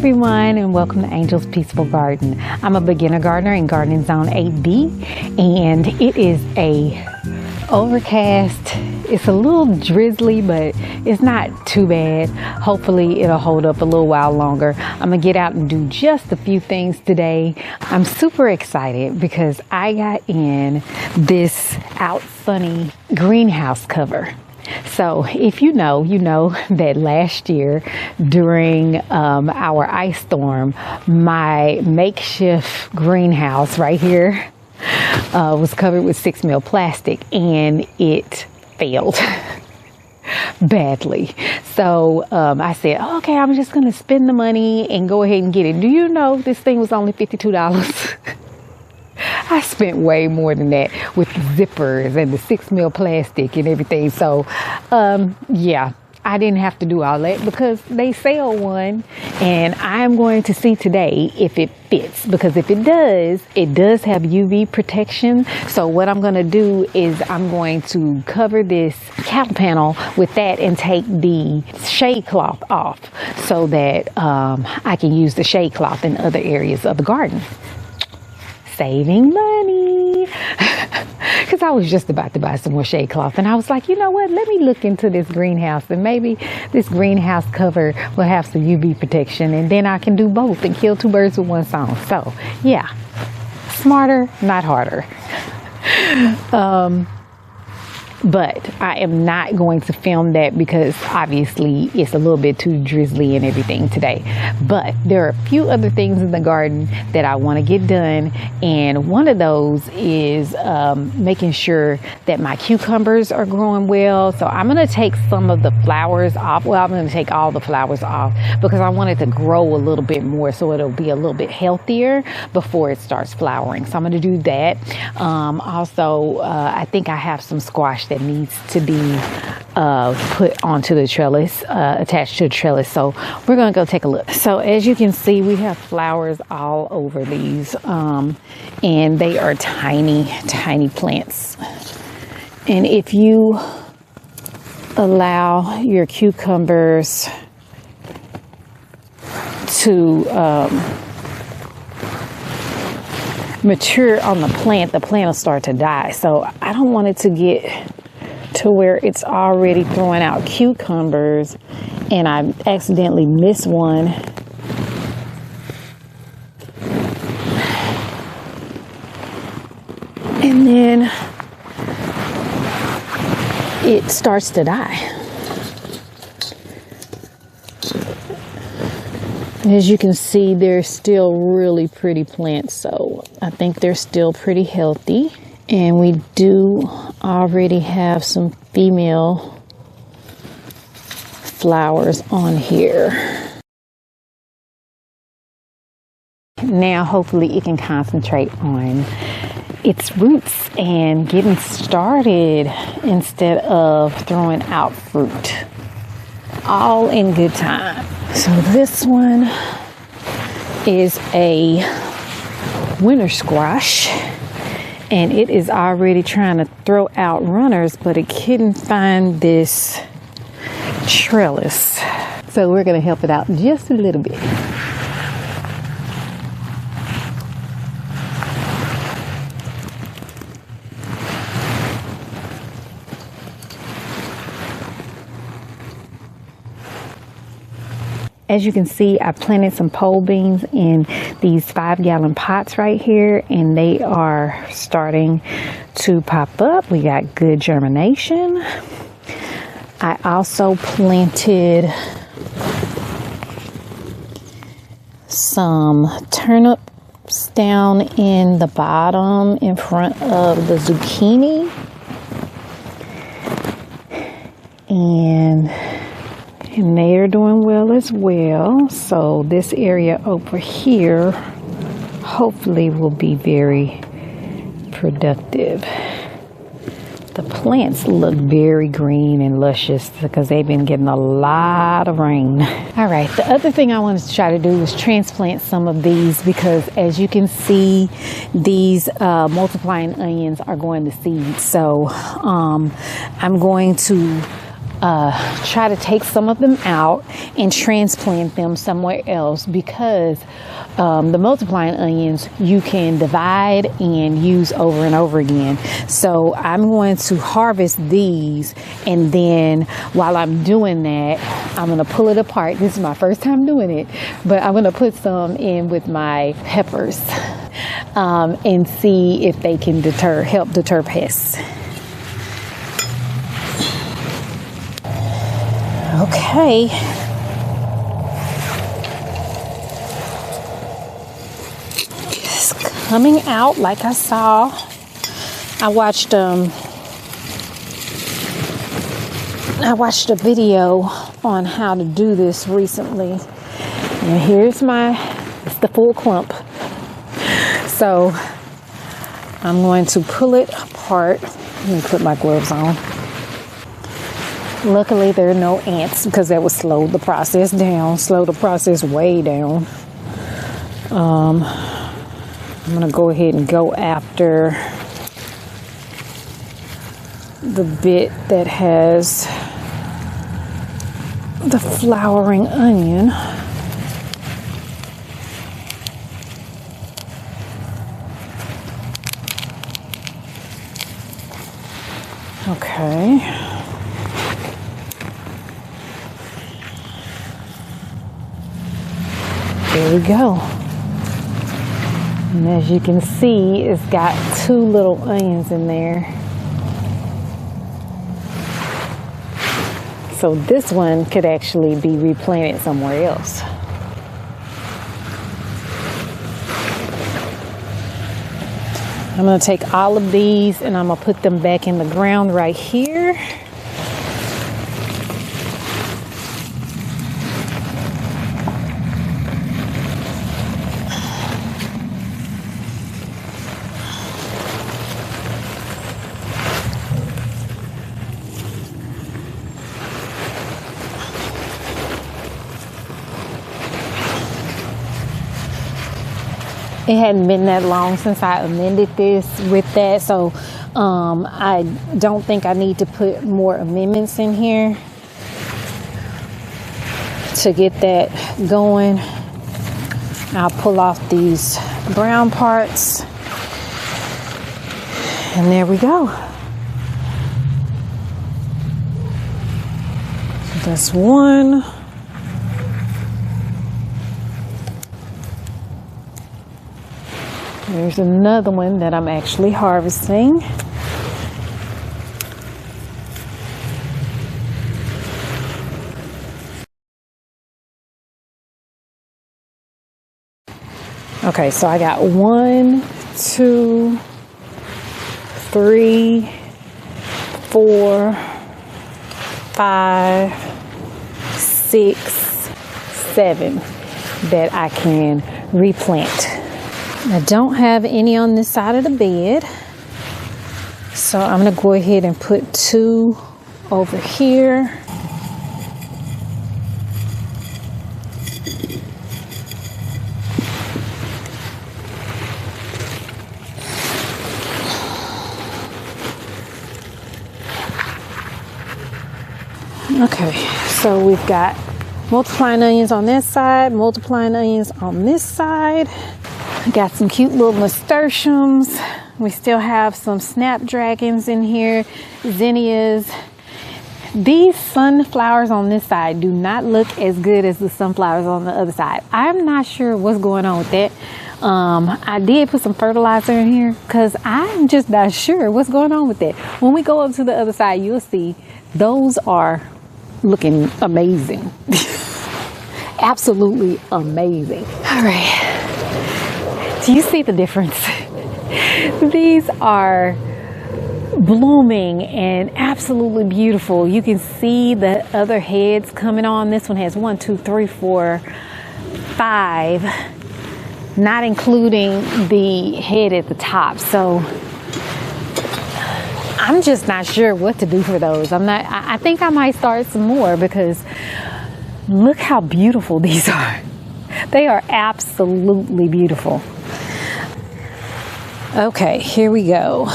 everyone, and welcome to Angel's Peaceful Garden. I'm a beginner gardener in Gardening Zone 8B, and it is a overcast. It's a little drizzly, but it's not too bad. Hopefully it'll hold up a little while longer. I'm gonna get out and do just a few things today. I'm super excited because I got in this Out Sunny greenhouse cover. So if you know that last year during our ice storm, my makeshift greenhouse right here was covered with 6 mil plastic, and it failed badly. So I said, okay, I'm just going to spend the money and go ahead and get it. Do you know this thing was only $52? I spent way more than that with the zippers and the 6 mil plastic and everything. So, yeah, I didn't have to do all that because they sell one, and I'm going to see today if it fits, because if it does have UV protection. So what I'm going to do is I'm going to cover this cattle panel with that and take the shade cloth off so that I can use the shade cloth in other areas of the garden. Saving money, because I was just about to buy some more shade cloth, and I was like, you know what, let me look into this greenhouse, and maybe this greenhouse cover will have some UV protection, and then I can do both and kill two birds with one stone. So yeah, smarter, not harder. But I am not going to film that because obviously it's a little bit too drizzly and everything today. But there are a few other things in the garden that I want to get done. And one of those is making sure that my cucumbers are growing well. So I'm going to take some of the flowers off. Well, I'm going to take all the flowers off because I want it to grow a little bit more so it'll be a little bit healthier before it starts flowering. So I'm going to do that. Also, I think I have some squash that needs to be put onto the trellis, attached to the trellis. So we're going to go take a look. So as you can see, we have flowers all over these, and they are tiny, tiny plants. And if you allow your cucumbers to mature on the plant will start to die. So I don't want it to get to where it's already throwing out cucumbers and I accidentally miss one. And then it starts to die. As you can see, they're still really pretty plants, so I think they're still pretty healthy. And we do already have some female flowers on here. Now, hopefully it can concentrate on its roots and getting started instead of throwing out fruit. All in good time. So this one is a winter squash, and it is already trying to throw out runners, but it couldn't find this trellis. So we're going to help it out just a little bit. As you can see, I planted some pole beans in these 5-gallon pots right here, and they are starting to pop up. We got good germination. I also planted some turnips down in the bottom in front of the zucchini. And they are doing well as well. So this area over here hopefully will be very productive. The plants look very green and luscious because they've been getting a lot of rain. All right, the other thing I wanted to try to do is transplant some of these, because as you can see, these multiplying onions are going to seed. So I'm going to try to take some of them out and transplant them somewhere else, because the multiplying onions you can divide and use over and over again. So I'm going to harvest these, and then while I'm doing that, I'm going to pull it apart. This is my first time doing it, but I'm going to put some in with my peppers and see if they can help deter pests. Okay. It's coming out like I saw. I watched a video on how to do this recently. And here's it's the full clump. So I'm going to pull it apart. Let me put my gloves on. Luckily, there are no ants, because that would slow the process way down. I'm going to go ahead and go after the bit that has the flowering onion. Okay. There we go. And as you can see, it's got 2 little onions in there. So this one could actually be replanted somewhere else. I'm going to take all of these and I'm going to put them back in the ground right here. It hadn't been that long since I amended this with that, so I don't think I need to put more amendments in here to get that going. I'll pull off these brown parts, and there we go. So that's one. There's another one that I'm actually harvesting. Okay, so I got 1, 2, 3, 4, 5, 6, 7 that I can replant. I don't have any on this side of the bed, so I'm going to go ahead and put 2 over here. Okay, so we've got multiplying onions on this side, multiplying onions on this side. Got some cute little nasturtiums. We still have some snapdragons in here, zinnias. These sunflowers on this side do not look as good as the sunflowers on the other side. I'm not sure what's going on with that. I did put some fertilizer in here because I'm just not sure what's going on with that. When we go up to the other side, you'll see those are looking amazing. Absolutely amazing. All right. Do you see the difference? These are blooming and absolutely beautiful. You can see the other heads coming on. This one has 1, 2, 3, 4, 5, not including the head at the top. So I'm just not sure what to do for those. I think I might start some more, because look how beautiful these are. They are absolutely beautiful. Okay, here we go.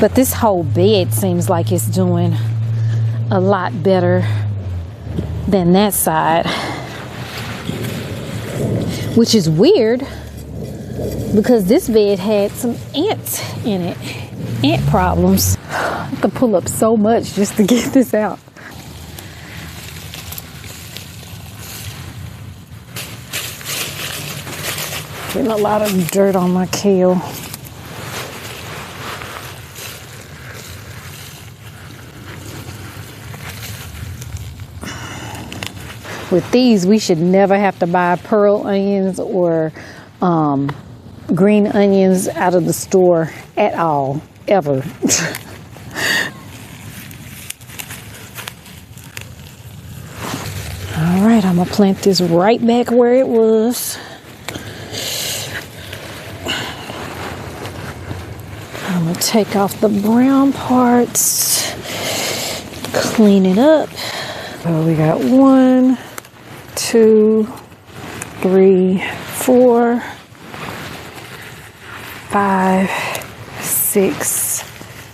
But this whole bed seems like it's doing a lot better than that side, which is weird because this bed had some ants in it, ant problems. I have to pull up so much just to get this out. Getting a lot of dirt on my kale. With these, we should never have to buy pearl onions or green onions out of the store at all, ever. All right, I'm gonna plant this right back where it was. I'm gonna take off the brown parts, clean it up. So we got 1, 2, 3, 4, 5, 6,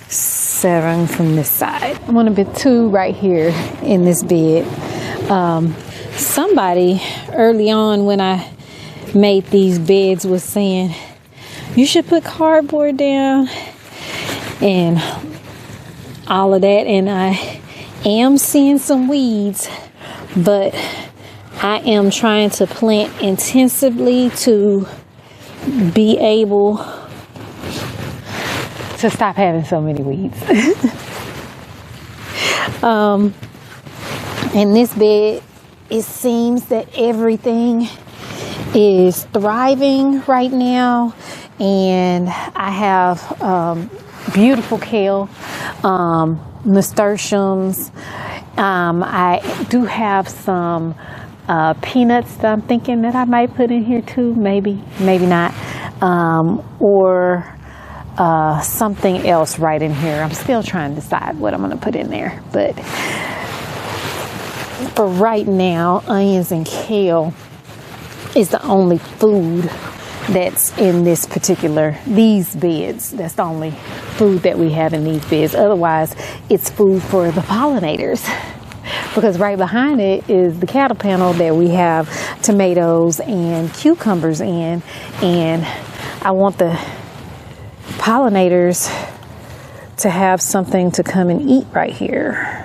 7 from this side. I'm gonna put 2 right here in this bed. Somebody early on when I made these beds was saying, you should put cardboard down and all of that. And I am seeing some weeds, but I am trying to plant intensively to be able to stop having so many weeds. In this bed, it seems that everything is thriving right now, and I have beautiful kale, nasturtiums. I do have some peanuts that I'm thinking that I might put in here too, maybe not, or something else right in here. I'm still trying to decide what I'm going to put in there, but for right now, onions and kale is the only food that's in these beds. That's the only food that we have in these beds. Otherwise, it's food for the pollinators. Because right behind it is the cattle panel that we have tomatoes and cucumbers in. And I want the pollinators to have something to come and eat right here.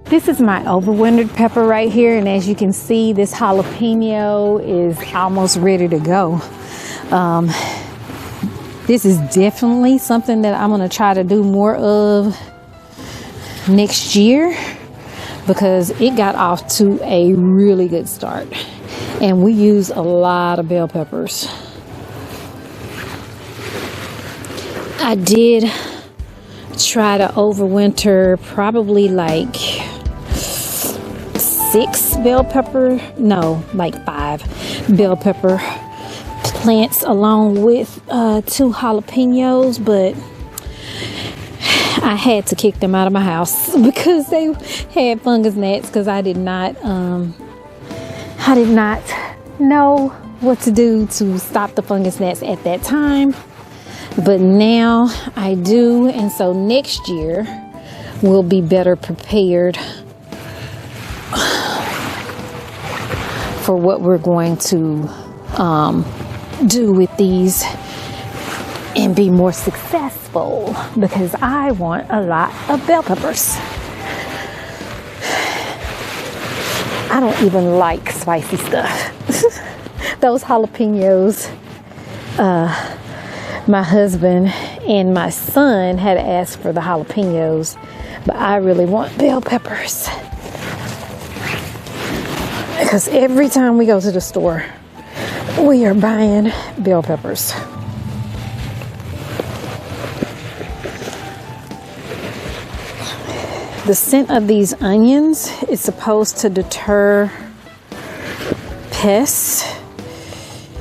This is my overwintered pepper right here, and as you can see, this jalapeno is almost ready to go. This is definitely something that I'm going to try to do more of next year because it got off to a really good start, and we use a lot of bell peppers. I did try to overwinter probably like 5 bell pepper plants along with 2 jalapenos, but I had to kick them out of my house because they had fungus gnats, because I did not know what to do to stop the fungus gnats at that time, but now I do, and so next year we'll be better prepared for what we're going to do with these and be more successful, because I want a lot of bell peppers. I don't even like spicy stuff. Those jalapenos, my husband and my son had asked for the jalapenos, but I really want bell peppers. Because every time we go to the store, we are buying bell peppers. The scent of these onions is supposed to deter pests.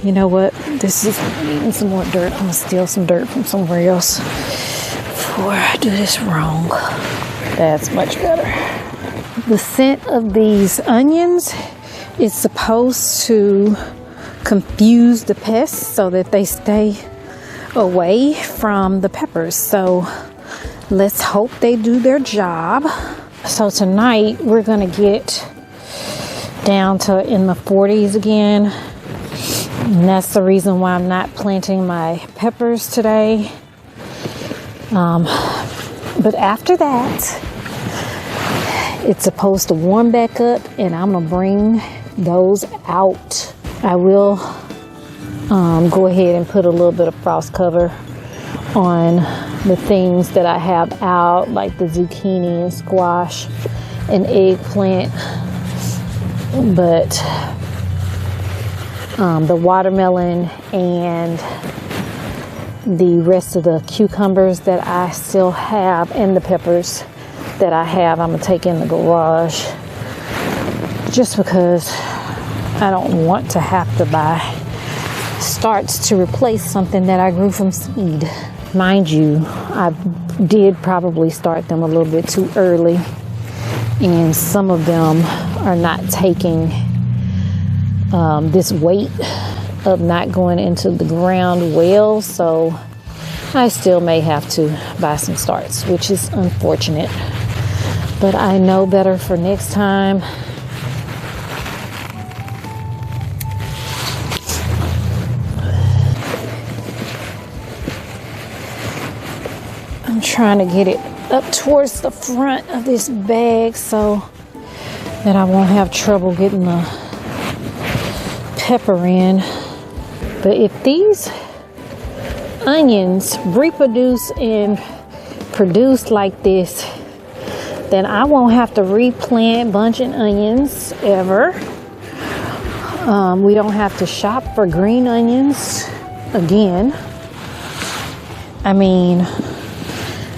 You know what? This is needing some more dirt. I'm gonna steal some dirt from somewhere else before I do this wrong. That's much better. The scent of these onions is supposed to confuse the pests so that they stay away from the peppers. So let's hope they do their job. So tonight we're gonna get down to in the 40s again. And that's the reason why I'm not planting my peppers today. But after that, it's supposed to warm back up and I'm gonna bring those out. I will go ahead and put a little bit of frost cover on the things that I have out, like the zucchini and squash and eggplant. But the watermelon and the rest of the cucumbers that I still have and the peppers that I have, I'm gonna take in the garage just because I don't want to have to buy starts to replace something that I grew from seed. Mind you, I did probably start them a little bit too early, and some of them are not taking this weight of not going into the ground well, so I still may have to buy some starts, which is unfortunate, but I know better for next time. I'm trying to get it up towards the front of this bag so that I won't have trouble getting the pepper in. But if these onions reproduce and produce like this, then I won't have to replant bunching onions ever. We don't have to shop for green onions again. I mean,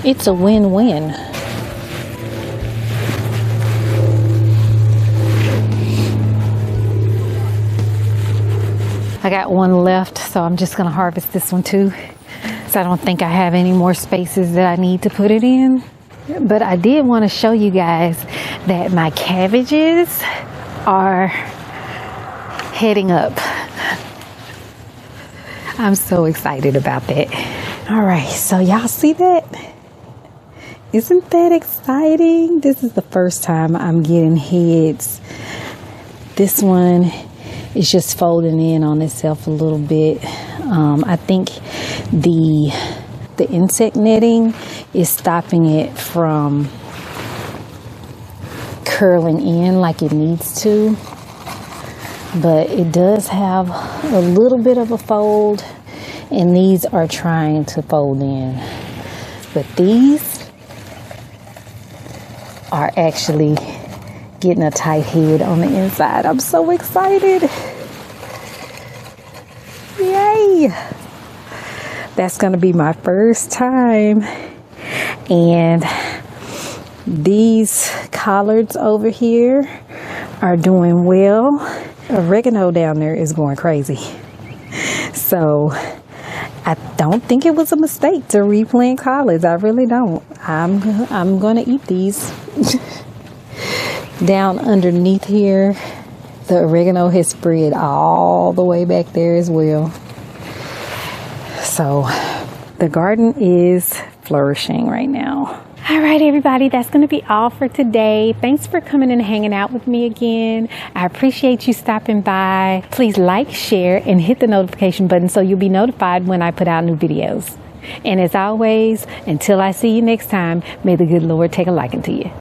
it's a win-win. I got one left, so I'm just gonna harvest this one too. So I don't think I have any more spaces that I need to put it in. But I did want to show you guys that my cabbages are heading up. I'm so excited about that. All right, so y'all see that? Isn't that exciting? This is the first time I'm getting heads. This one is just folding in on itself a little bit. I think the insect netting is stopping it from curling in like it needs to. But it does have a little bit of a fold, and these are trying to fold in. But these are actually getting a tight head on the inside. I'm so excited. Yay! That's gonna be my first time. And these collards over here are doing well. Oregano down there is going crazy. So I don't think it was a mistake to replant collards. I really don't. I'm gonna eat these. Down underneath here, the oregano has spread all the way back there as well. So the garden is flourishing right now. All right, everybody, that's going to be all for today. Thanks for coming and hanging out with me again. I appreciate you stopping by. Please like, share, and hit the notification button so you'll be notified when I put out new videos. And as always, until I see you next time, may the good Lord take a liking to you.